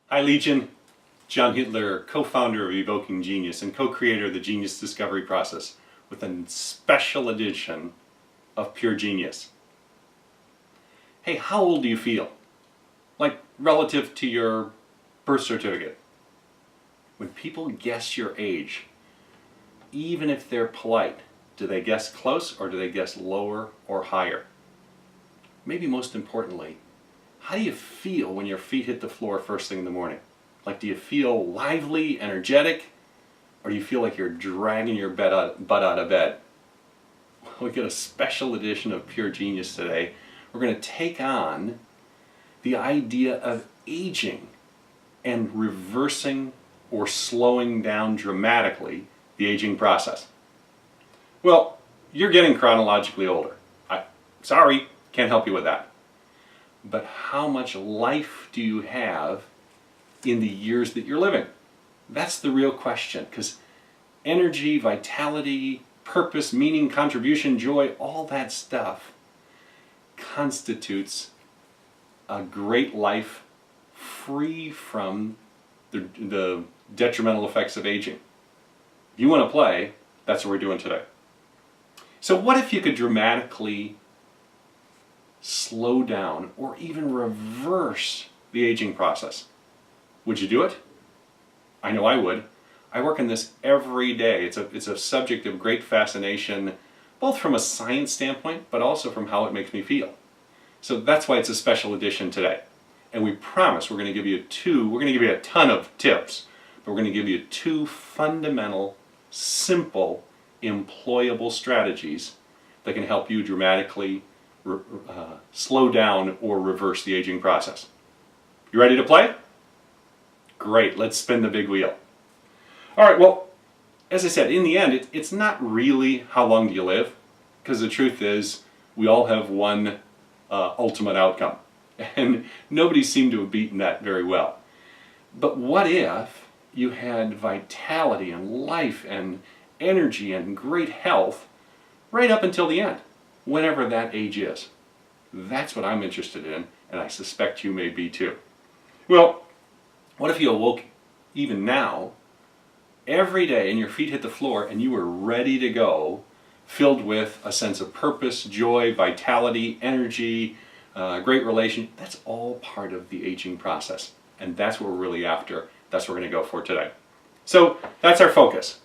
Hi Legion, John Hitler, co-founder of Evoking Genius and co-creator of the Genius Discovery Process with a special edition of Pure Genius. Hey, how old do you feel? Like relative to your birth certificate? When people guess your age, even if they're polite, do they guess close or do they guess lower or higher? Maybe most importantly, how do you feel when your feet hit the floor first thing in the morning? Like, do you feel lively, energetic, or do you feel like you're dragging your butt out of bed? We got a special edition of Pure Genius today. We're going to take on the idea of aging and reversing or slowing down dramatically the aging process. Well, you're getting chronologically older. Sorry, can't help you with that. But how much life do you have in the years that you're living? That's the real question, because energy, vitality, purpose, meaning, contribution, joy, all that stuff constitutes a great life free from the detrimental effects of aging. If you want to play, that's what we're doing today. So what if you could dramatically slow down or even reverse the aging process? Would you do it? I know I would. I work on this every day. It's a subject of great fascination, both from a science standpoint, but also from how it makes me feel. So that's why it's a special edition today. And we promise we're going to give you a ton of tips, but we're going to give you two fundamental, simple, employable strategies that can help you dramatically slow down or reverse the aging process. You ready to play? Great, let's spin the big wheel. All right, well, as I said, in the end, it's not really how long do you live, because the truth is we all have one ultimate outcome, and nobody seemed to have beaten that very well. But what if you had vitality and life and energy and great health right up until the end, whenever that age is? That's what I'm interested in, and I suspect you may be too. Well, what if you awoke even now, every day, and your feet hit the floor and you were ready to go, filled with a sense of purpose, joy, vitality, energy, great relation? That's all part of the aging process, and that's what we're really after. That's what we're going to go for today. So that's our focus.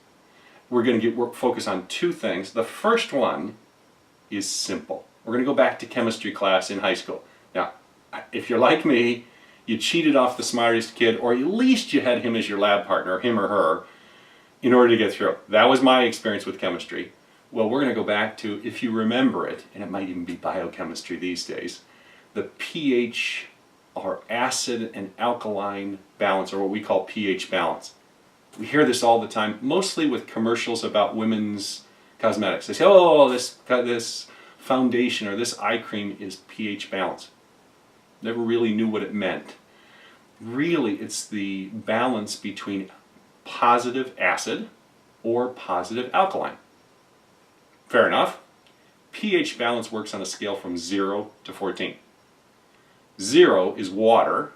We're going to focus on two things. The first one is simple. We're going to go back to chemistry class in high school. Now, if you're like me, you cheated off the smartest kid, or at least you had him as your lab partner, him or her, in order to get through. That was my experience with chemistry. Well, we're going to go back to, if you remember it, and it might even be biochemistry these days, the pH, or acid and alkaline balance, or what we call pH balance. We hear this all the time, mostly with commercials about women's cosmetics. They say, oh, this foundation or this eye cream is pH balance. Never really knew what it meant. Really, it's the balance between positive acid or positive alkaline. Fair enough. pH balance works on a scale from 0 to 14. 0 is water.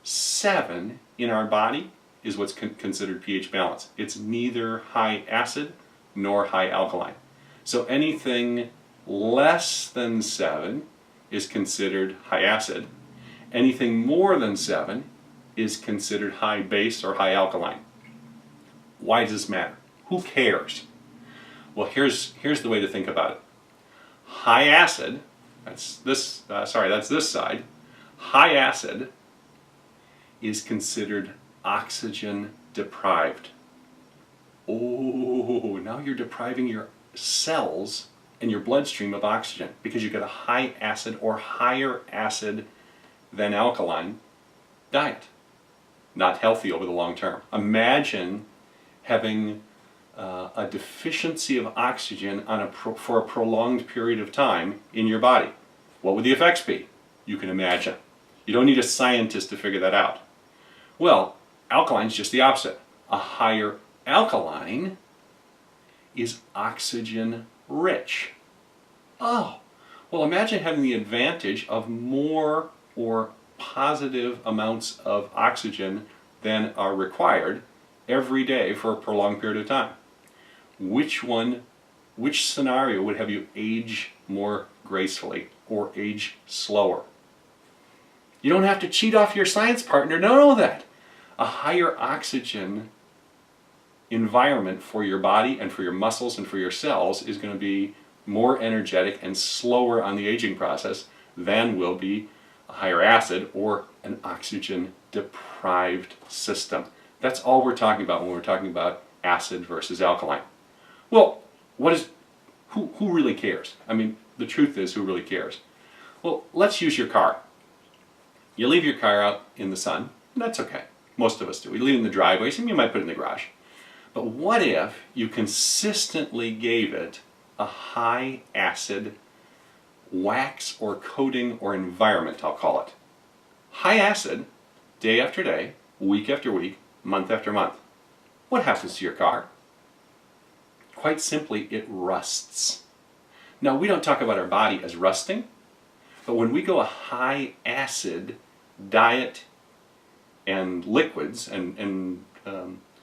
7 in our body is what's considered pH balance. It's neither high acid nor high alkaline. So anything less than 7 is considered high acid. Anything more than 7 is considered high base or high alkaline. Why does this matter? Who cares? Well, here's the way to think about it. High acid, that's this side. High acid is considered oxygen deprived. Oh, now you're depriving your cells and your bloodstream of oxygen because you've got a high acid or higher acid than alkaline diet. Not healthy over the long term. Imagine having a deficiency of oxygen for a prolonged period of time in your body. What would the effects be? You can imagine. You don't need a scientist to figure that out. Well, alkaline is just the opposite. A higher alkaline is oxygen rich. Oh, well, imagine having the advantage of more or positive amounts of oxygen than are required every day for a prolonged period of time. Which scenario would have you age more gracefully or age slower? You don't have to cheat off your science partner to know that. A higher oxygen environment for your body and for your muscles and for your cells is going to be more energetic and slower on the aging process than will be a higher acid or an oxygen deprived system. That's all we're talking about when we're talking about acid versus alkaline. Well, who really cares? I mean, the truth is, who really cares? Well, let's use your car. You leave your car out in the sun, and that's okay. Most of us do. We leave it in the driveway, some you might put it in the garage. But what if you consistently gave it a high acid wax or coating or environment, I'll call it. High acid, day after day, week after week, month after month. What happens to your car? Quite simply, it rusts. Now, we don't talk about our body as rusting, but when we go a high acid diet and liquids and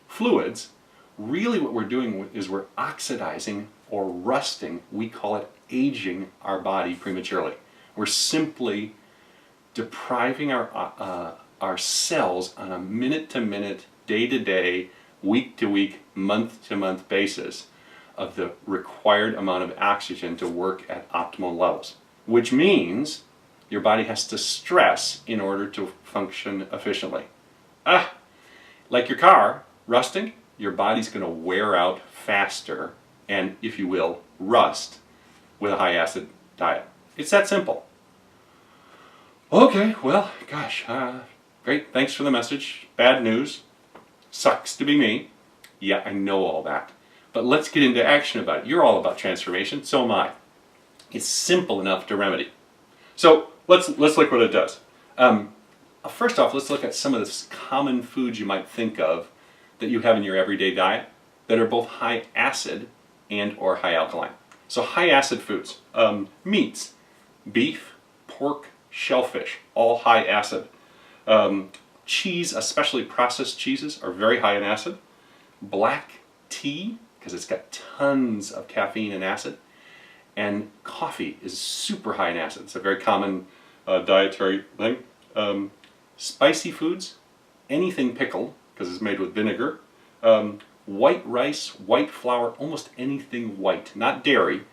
fluids, really what we're doing is we're oxidizing or rusting. We call it aging our body prematurely. We're simply depriving our cells on a minute-to-minute, day-to-day, week-to-week, month-to-month basis of the required amount of oxygen to work at optimal levels, which means your body has to stress in order to function efficiently. Like your car, rusting, your body's going to wear out faster and, if you will, rust with a high acid diet. It's that simple. Okay, well, gosh, great, thanks for the message. Bad news. Sucks to be me. Yeah, I know all that. But let's get into action about it. You're all about transformation, so am I. It's simple enough to remedy. So let's look what it does. First off, let's look at some of the common foods you might think of that you have in your everyday diet that are both high acid and or high alkaline. So high acid foods, meats, beef, pork, shellfish, all high acid. Cheese, especially processed cheeses, are very high in acid. Black tea, because it's got tons of caffeine and acid. And coffee is super high in acid. It's a very common dietary thing. Spicy foods, anything pickled, because it's made with vinegar. White rice, white flour, almost anything white. Not dairy,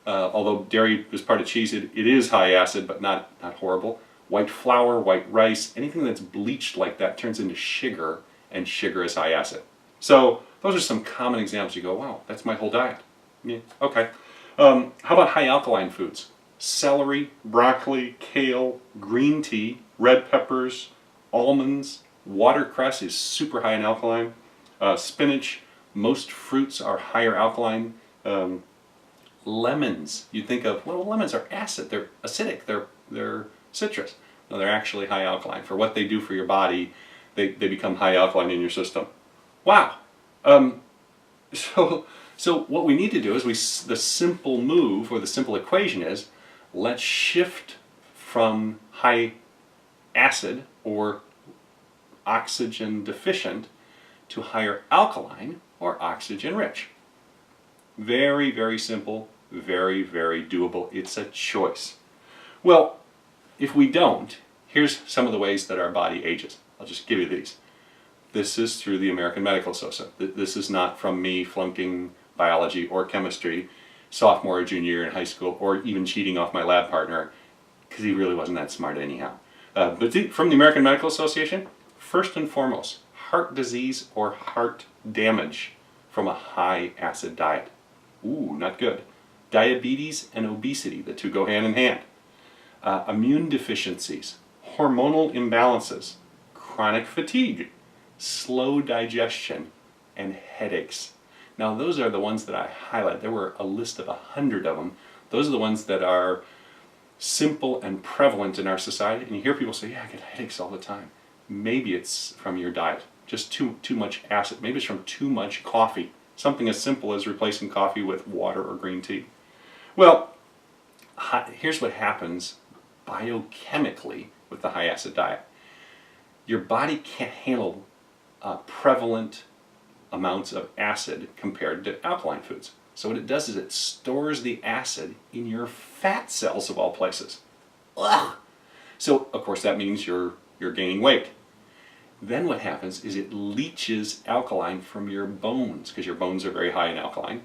although dairy is part of cheese. It is high acid, but not horrible. White flour, white rice, anything that's bleached like that turns into sugar, and sugar is high acid. So those are some common examples. You go, wow, that's my whole diet. Yeah, okay. How about high alkaline foods? Celery, broccoli, kale, green tea, red peppers, almonds, watercress is super high in alkaline. Spinach, most fruits are higher alkaline. Lemons, you think of, well, lemons are acid, they're acidic, they're citrus. No, they're actually high alkaline. For what they do for your body, they become high alkaline in your system. Wow. So what we need to do is the simple move, or the simple equation is, let's shift from high acid or oxygen deficient to higher alkaline or oxygen rich. Very, very simple, very, very doable. It's a choice. Well, if we don't, here's some of the ways that our body ages. I'll just give you these. This is through the American Medical Association. This is not from me flunking biology or chemistry sophomore or junior year in high school, or even cheating off my lab partner, because he really wasn't that smart anyhow. But from the American Medical Association, first and foremost, heart disease or heart damage from a high acid diet. Ooh, not good. Diabetes and obesity, the two go hand in hand. Immune deficiencies, hormonal imbalances, chronic fatigue, slow digestion, and headaches. Now those are the ones that I highlight. There were a list of 100 of them. Those are the ones that are simple and prevalent in our society. And you hear people say, yeah, I get headaches all the time. Maybe it's from your diet, just too much acid. Maybe it's from too much coffee. Something as simple as replacing coffee with water or green tea. Well, here's what happens biochemically with the high acid diet. Your body can't handle prevalent amounts of acid compared to alkaline foods. So what it does is it stores the acid in your fat cells of all places. Ugh. So of course that means you're gaining weight. Then what happens is it leaches alkaline from your bones, because your bones are very high in alkaline.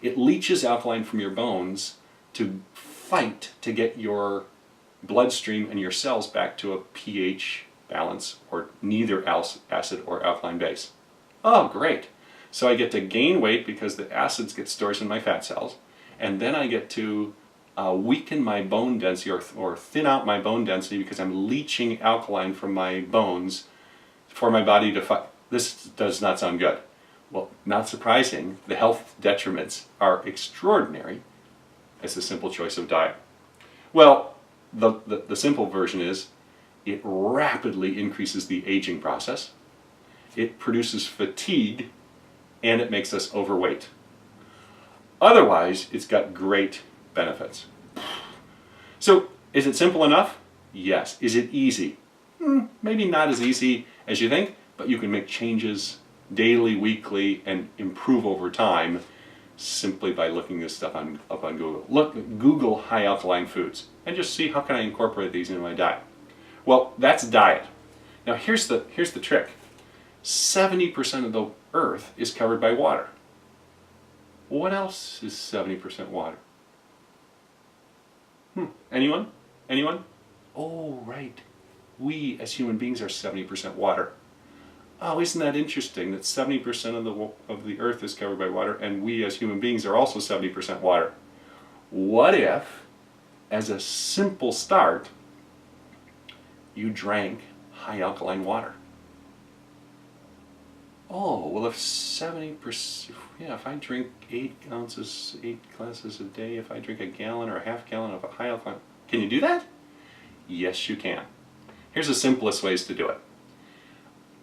It leaches alkaline from your bones to fight to get your bloodstream and your cells back to a pH balance, or neither acid or alkaline base. Oh, great. So I get to gain weight because the acids get stored in my fat cells, and then I get to weaken my bone density or thin out my bone density because I'm leaching alkaline from my bones for my body to fight. This does not sound good. Well, not surprising, the health detriments are extraordinary as a simple choice of diet. Well, the simple version is it rapidly increases the aging process, it produces fatigue, and it makes us overweight. Otherwise, it's got great benefits. So, is it simple enough? Yes. Is it easy? Maybe not as easy as you think, but you can make changes daily, weekly, and improve over time simply by looking this stuff up on Google. Google high alkaline foods and just see how can I incorporate these into my diet. Well, that's diet. Now here's the trick. 70% of the earth is covered by water. What else is 70% water? Anyone? Anyone? Oh, right. We as human beings are 70% water. Oh, isn't that interesting that 70% of the earth is covered by water, and we as human beings are also 70% water? What if, as a simple start, you drank high alkaline water? Oh, well, if 70%, if I drink 8 glasses a day, if I drink a gallon or a half gallon of a high alkaline, can you do that? Yes, you can. Here's the simplest ways to do it.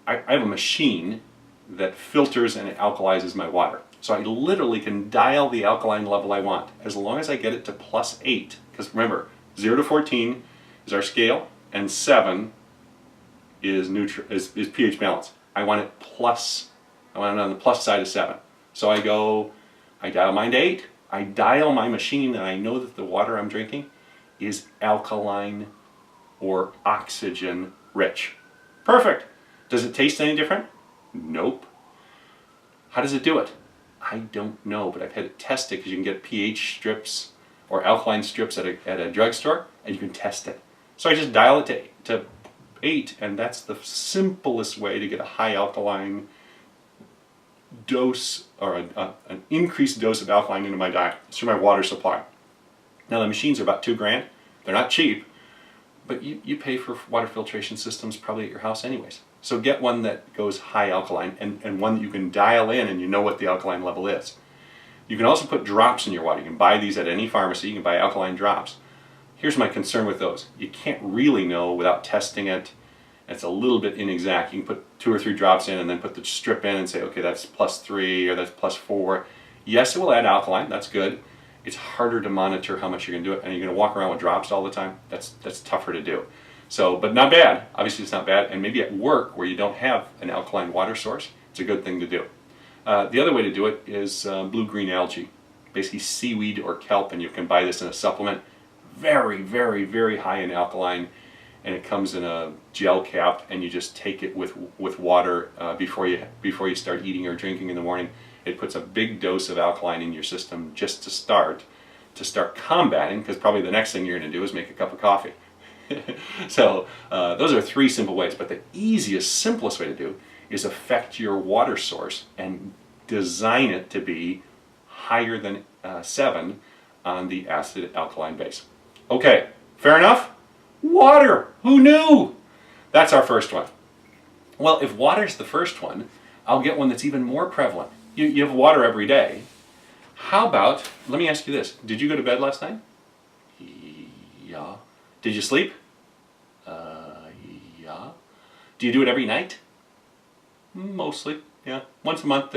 I have a machine that filters and alkalizes my water. So I literally can dial the alkaline level I want, as long as I get it to +8. Because remember, 0 to 14 is our scale, and 7 is pH balance. I want it plus, I want it on the plus side of 7. So I dial mine to 8. I dial my machine, and I know that the water I'm drinking is alkaline or oxygen rich. Perfect. Does it taste any different? Nope. How does it do it? I don't know, but I've had it tested because you can get pH strips or alkaline strips at a drugstore, and you can test it. So I just dial it to 8, and that's the simplest way to get a high alkaline dose, or an increased dose of alkaline into my diet. It's through my water supply. Now the machines are about $2,000. They're not cheap, but you pay for water filtration systems probably at your house anyways. So get one that goes high alkaline, and one that you can dial in and you know what the alkaline level is. You can also put drops in your water. You can buy these at any pharmacy. You can buy alkaline drops. Here's my concern with those. You can't really know without testing it. It's a little bit inexact. You can put 2 or 3 drops in and then put the strip in and say, okay, that's +3 or that's +4. Yes, it will add alkaline. That's good. It's harder to monitor how much you're going to do it, and you're going to walk around with drops all the time. That's tougher to do. So, but not bad. Obviously, it's not bad. And maybe at work where you don't have an alkaline water source, it's a good thing to do. The other way to do it is blue-green algae, basically seaweed or kelp, and you can buy this in a supplement. Very, very, very high in alkaline, and it comes in a gel cap, and you just take it with water before you start eating or drinking in the morning. It puts a big dose of alkaline in your system just to start combating, because probably the next thing you're going to do is make a cup of coffee. So those are 3 simple ways, but the easiest, simplest way to do is affect your water source and design it to be higher than 7 on the acid alkaline base. Okay, fair enough? Water! Who knew? That's our first one. Well, if water's the first one, I'll get one that's even more prevalent. You have water every day. How about, let me ask you this. Did you go to bed last night? Yeah. Did you sleep? Yeah. Do you do it every night? Mostly, yeah. Once a month,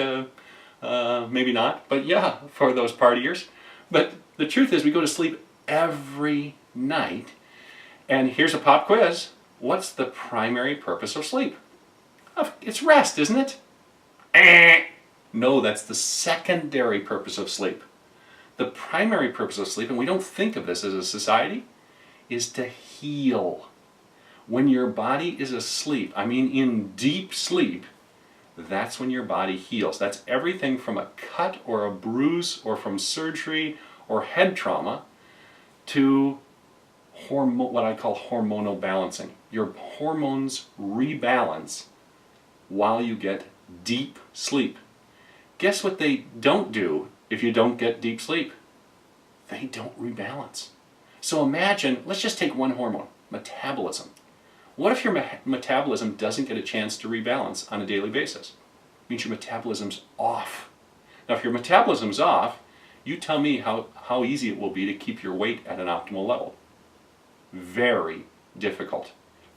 maybe not, but yeah, for those partiers. But the truth is we go to sleep every night, and here's a pop quiz. What's the primary purpose of sleep? It's rest, isn't it? No, that's the secondary purpose of sleep. The primary purpose of sleep, and we don't think of this as a society, is to heal. When your body is asleep, I mean in deep sleep, that's when your body heals. That's everything from a cut or a bruise or from surgery or head trauma to what I call hormonal balancing. Your hormones rebalance while you get deep sleep. Guess what they don't do if you don't get deep sleep? They don't rebalance. So imagine, let's just take one hormone, metabolism. What if your metabolism doesn't get a chance to rebalance on a daily basis? It means your metabolism's off. Now if your metabolism's off, you tell me how easy it will be to keep your weight at an optimal level. Very difficult.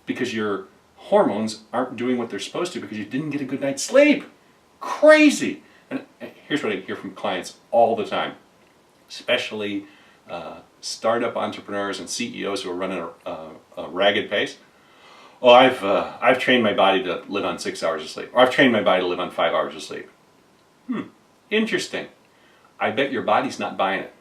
Because your hormones aren't doing what they're supposed to because you didn't get a good night's sleep. Crazy! And here's what I hear from clients all the time, especially startup entrepreneurs and CEOs who are running a ragged pace. Oh, I've trained my body to live on 6 hours of sleep, or I've trained my body to live on 5 hours of sleep. Interesting. I bet your body's not buying it,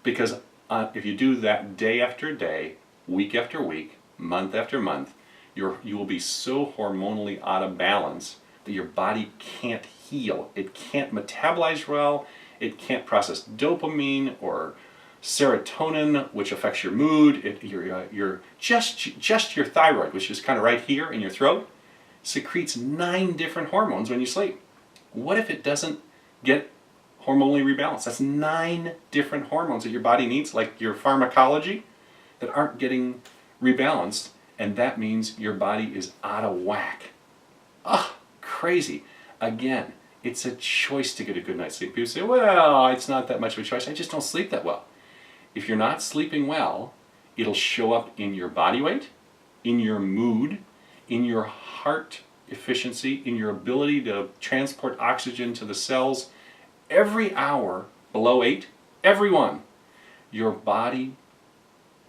because if you do that day after day, week after week, month after month, you will be so hormonally out of balance that your body can't heal. It can't metabolize well. It can't process dopamine or serotonin, which affects your mood. Your thyroid, which is kind of right here in your throat, secretes 9 different hormones when you sleep. What if it doesn't get hormonally rebalanced? That's 9 different hormones that your body needs, like your pharmacology, that aren't getting rebalanced, and that means your body is out of whack. Crazy. Again, it's a choice to get a good night's sleep. People say, well, it's not that much of a choice. I just don't sleep that well. If you're not sleeping well, it'll show up in your body weight, in your mood, in your heart efficiency, in your ability to transport oxygen to the cells. Every hour below 8, everyone, your body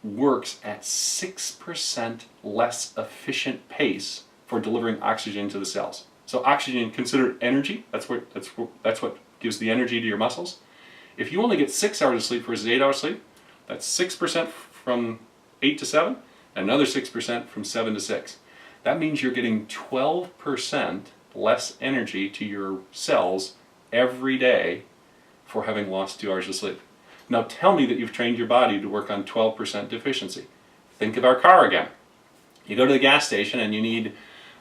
works at 6% less efficient pace for delivering oxygen to the cells. So oxygen, considered energy, that's what gives the energy to your muscles. If you only get 6 hours of sleep versus 8 hours sleep, that's 6% from 8 to 7, and another 6% from 7 to 6. That means you're getting 12% less energy to your cells every day for having lost 2 hours of sleep. Now tell me that you've trained your body to work on 12% deficiency. Think of our car again. You go to the gas station and you need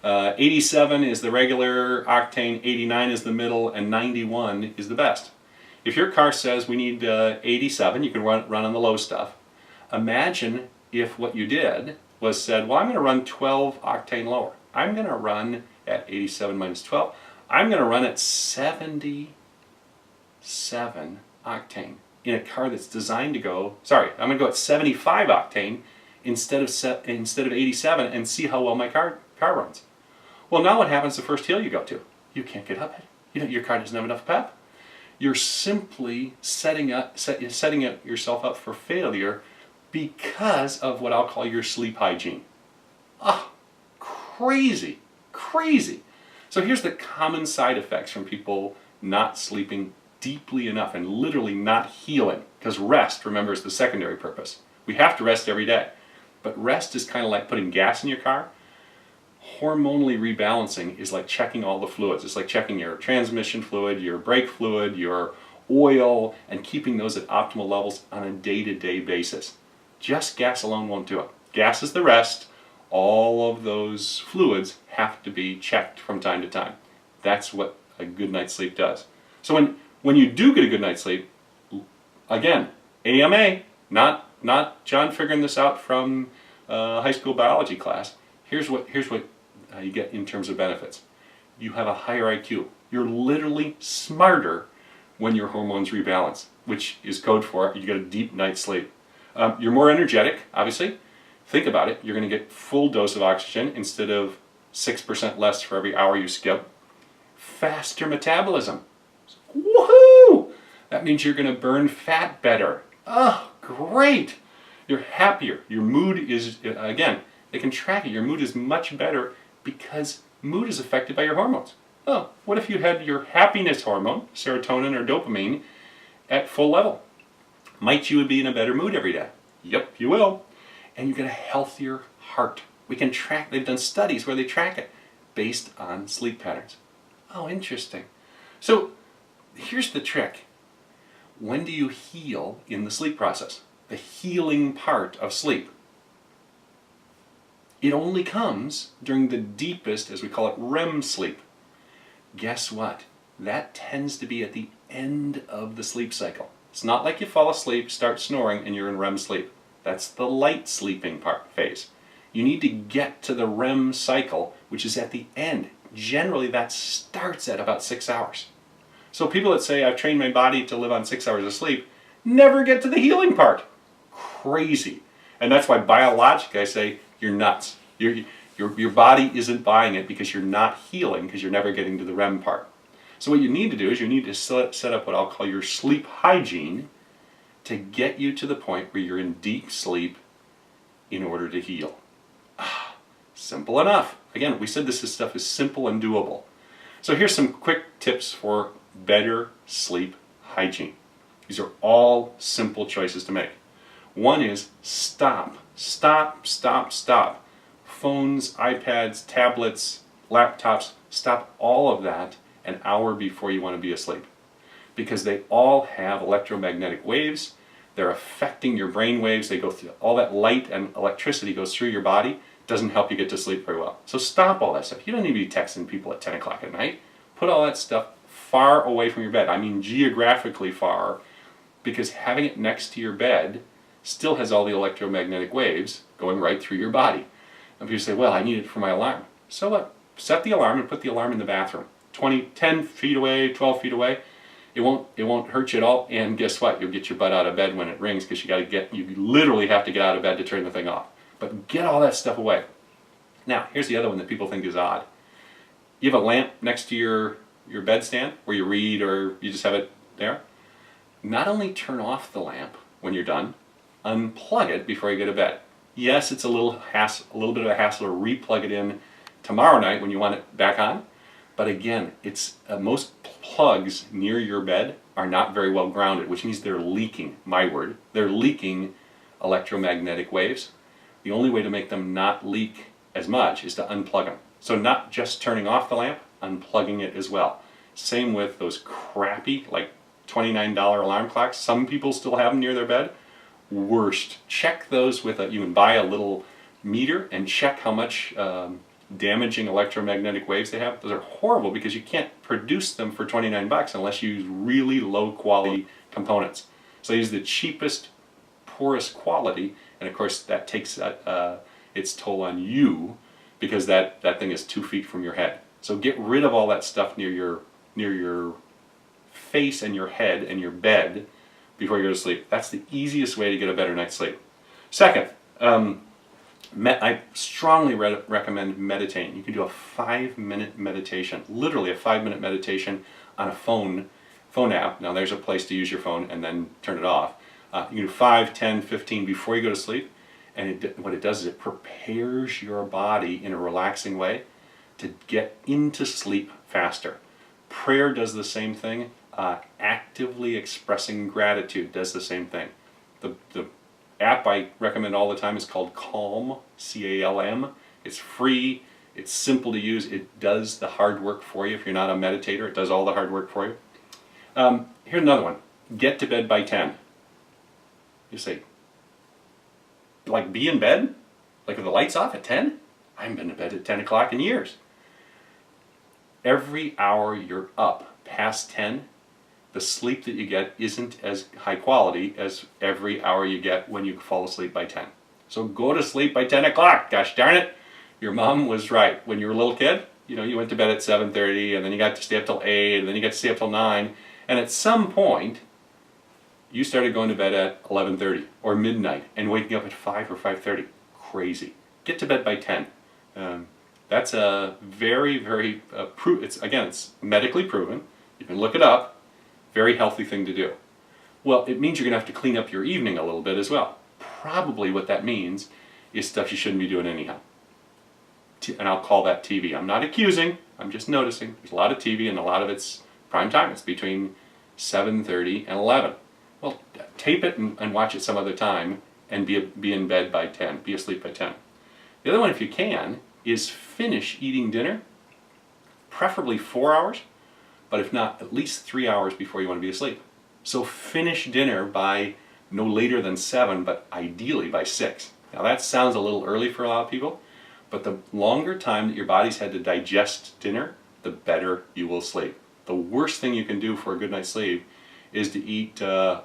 87 is the regular octane, 89 is the middle, and 91 is the best. If your car says we need 87, you can run on the low stuff. Imagine if what you did was said, well, I'm going to run 12 octane lower. I'm going to run at 87 minus 12. I'm going to run at 77 octane in a car that's designed to go, I'm going to go at 75 octane instead of 87 and see how well my car runs. Well, now what happens the first hill you go to? You can't get up it. Your car doesn't have enough pep. You're simply setting yourself up for failure because of what I'll call your sleep hygiene. Crazy. So here's the common side effects from people not sleeping deeply enough and literally not healing, because rest, remember, is the secondary purpose. We have to rest every day, but rest is kind of like putting gas in your car. Hormonally rebalancing is like checking all the fluids. It's like checking your transmission fluid, your brake fluid, your oil, and keeping those at optimal levels on a day-to-day basis. Just gas alone won't do it. Gas is the rest. All of those fluids have to be checked from time to time. That's what a good night's sleep does. So when you do get a good night's sleep, again, AMA, not John figuring this out from high school biology class. Here's what you get in terms of benefits. You have a higher IQ. You're literally smarter when your hormones rebalance, which is code for you get a deep night's sleep. You're more energetic, obviously. Think about it. You're going to get full dose of oxygen instead of 6% less for every hour you skip. Faster metabolism. Woohoo! That means you're going to burn fat better. Great! You're happier. Your mood is, again, They can track it. Your mood is much better because mood is affected by your hormones. Oh, what if you had your happiness hormone, serotonin or dopamine, at full level? Might you be in a better mood every day? Yep, you will. And you get a healthier heart. We can track, they've done studies where they track it based on sleep patterns. Oh, interesting. So here's the trick. When do you heal in the sleep process? The healing part of sleep. It only comes during the deepest, as we call it, REM sleep. Guess what? That tends to be at the end of the sleep cycle. It's not like you fall asleep, start snoring, and you're in REM sleep. That's the light sleeping phase. You need to get to the REM cycle, which is at the end. Generally, that starts at about 6 hours. So people that say, I've trained my body to live on 6 hours of sleep, never get to the healing part. Crazy. And that's why biologically I say, you're nuts. Your body isn't buying it because you're not healing, because you're never getting to the REM part. So what you need to do is you need to set up what I'll call your sleep hygiene to get you to the point where you're in deep sleep in order to heal. Simple enough. Again, we said this stuff is simple and doable. So here's some quick tips for better sleep hygiene. These are all simple choices to make. One is stop. Stop, stop, stop. Phones, iPads, tablets, laptops, stop all of that an hour before you want to be asleep. Because they all have electromagnetic waves. They're affecting your brain waves. They go through, all that light and electricity goes through your body. Doesn't help you get to sleep very well. So stop all that stuff. You don't need to be texting people at 10 o'clock at night. Put all that stuff far away from your bed. I mean geographically far, because having it next to your bed still has all the electromagnetic waves going right through your body. And people say, well, I need it for my alarm. So what? Set the alarm and put the alarm in the bathroom. 10 feet away, 12 feet away. It won't hurt you at all. And guess what? You'll get your butt out of bed when it rings, because you literally have to get out of bed to turn the thing off. But get all that stuff away. Now, here's the other one that people think is odd. You have a lamp next to your bedstand where you read, or you just have it there. Not only turn off the lamp when you're done, unplug it before you go to bed. Yes, it's a little bit of a hassle to re-plug it in tomorrow night when you want it back on. But again, it's most plugs near your bed are not very well grounded, which means they're leaking, my word, they're leaking electromagnetic waves. The only way to make them not leak as much is to unplug them. So not just turning off the lamp, unplugging it as well. Same with those crappy, like $29 alarm clocks. Some people still have them near their bed. Worst. Check those with you can buy a little meter and check how much damaging electromagnetic waves they have. Those are horrible because you can't produce them for $29 unless you use really low quality components. So use the cheapest, poorest quality, and of course that takes its toll on you, because that thing is 2 feet from your head. So get rid of all that stuff near your face and your head and your bed before you go to sleep. That's the easiest way to get a better night's sleep. Second, I strongly recommend meditating. You can do a 5-minute meditation, literally a 5-minute meditation on a phone app. Now there's a place to use your phone and then turn it off. You can do 5, 10, 15 before you go to sleep. And what it does is it prepares your body in a relaxing way to get into sleep faster. Prayer does the same thing. Actively expressing gratitude does the same thing. The app I recommend all the time is called Calm, C-A-L-M. It's free. It's simple to use. It does the hard work for you. If you're not a meditator, it does all the hard work for you. Here's another one. Get to bed by 10. You say, like, be in bed? Like with the lights off at 10? I haven't been to bed at 10 o'clock in years. Every hour you're up past 10, the sleep that you get isn't as high quality as every hour you get when you fall asleep by 10. So go to sleep by 10 o'clock, gosh darn it. Your mom was right. When you were a little kid, you went to bed at 7:30, and then you got to stay up till 8, and then you got to stay up till 9, and at some point, you started going to bed at 11:30 or midnight and waking up at 5 or 5:30. Crazy. Get to bed by 10. That's a very, very, it's medically proven. You can look it up. Very healthy thing to do. Well, it means you're going to have to clean up your evening a little bit as well. Probably what that means is stuff you shouldn't be doing anyhow. And I'll call that TV. I'm not accusing, I'm just noticing. There's a lot of TV and a lot of it's prime time. It's between 7:30 and 11. Well, tape it and watch it some other time and be in bed by 10, be asleep by 10. The other one, if you can, is finish eating dinner, preferably 4 hours, but if not, at least 3 hours before you want to be asleep. So finish dinner by no later than 7, but ideally by 6. Now that sounds a little early for a lot of people, but the longer time that your body's had to digest dinner, the better you will sleep. The worst thing you can do for a good night's sleep is to eat,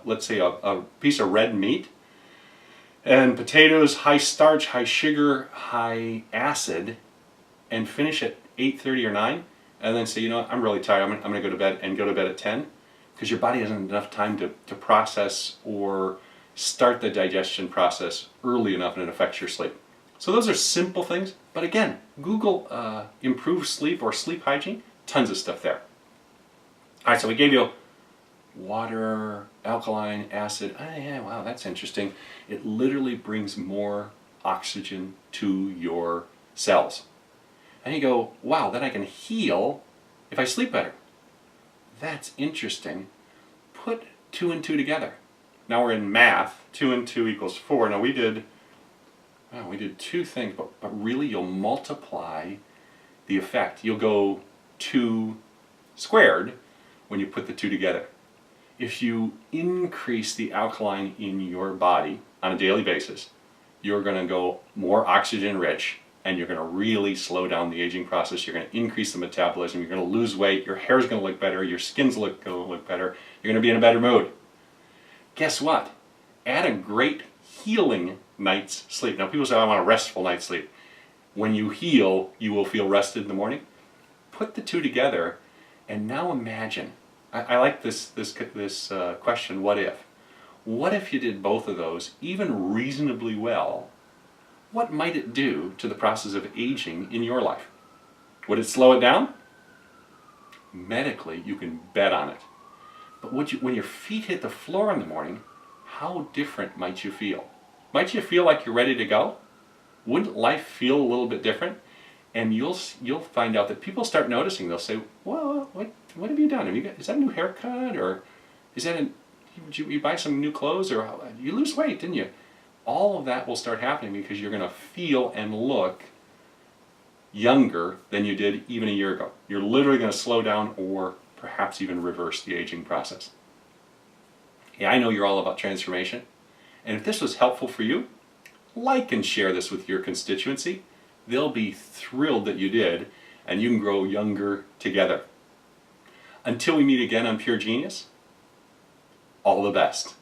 let's say, a piece of red meat and potatoes, high starch, high sugar, high acid, and finish at 8:30 or 9, and then say, you know what, I'm really tired, I'm going to go to bed, and go to bed at 10, because your body hasn't enough time to process or start the digestion process early enough, and it affects your sleep. So those are simple things, but again, Google improve sleep or sleep hygiene, tons of stuff there. All right, so we gave you water, alkaline, acid. Oh yeah, wow, that's interesting. It literally brings more oxygen to your cells. And you go, wow, then I can heal if I sleep better. That's interesting. Put 2 and 2 together. Now we're in math. 2 and 2 equals 4. Now we did 2 things, but really you'll multiply the effect. You'll go 2 squared when you put the 2 together. If you increase the alkaline in your body on a daily basis, you're going to go more oxygen rich, and you're going to really slow down the aging process. You're going to increase the metabolism. You're going to lose weight. Your hair's going to look better. Your skin's going to look better. You're going to be in a better mood. Guess what? Add a great healing night's sleep. Now people say, I want a restful night's sleep. When you heal, you will feel rested in the morning. Put the 2 together, and now imagine. I like this question, what if? What if you did both of those, even reasonably well? What might it do to the process of aging in your life? Would it slow it down? Medically, you can bet on it. But when your feet hit the floor in the morning, how different might you feel? Might you feel like you're ready to go? Wouldn't life feel a little bit different? And you'll find out that people start noticing. They'll say, well, what have you done? Is that a new haircut? Or is that did you buy some new clothes? Or you lose weight, didn't you? All of that will start happening because you're going to feel and look younger than you did even a year ago. You're literally going to slow down or perhaps even reverse the aging process. Yeah, I know you're all about transformation. And if this was helpful for you, like and share this with your constituency. They'll be thrilled that you did, and you can grow younger together. Until we meet again on Pure Genius, all the best.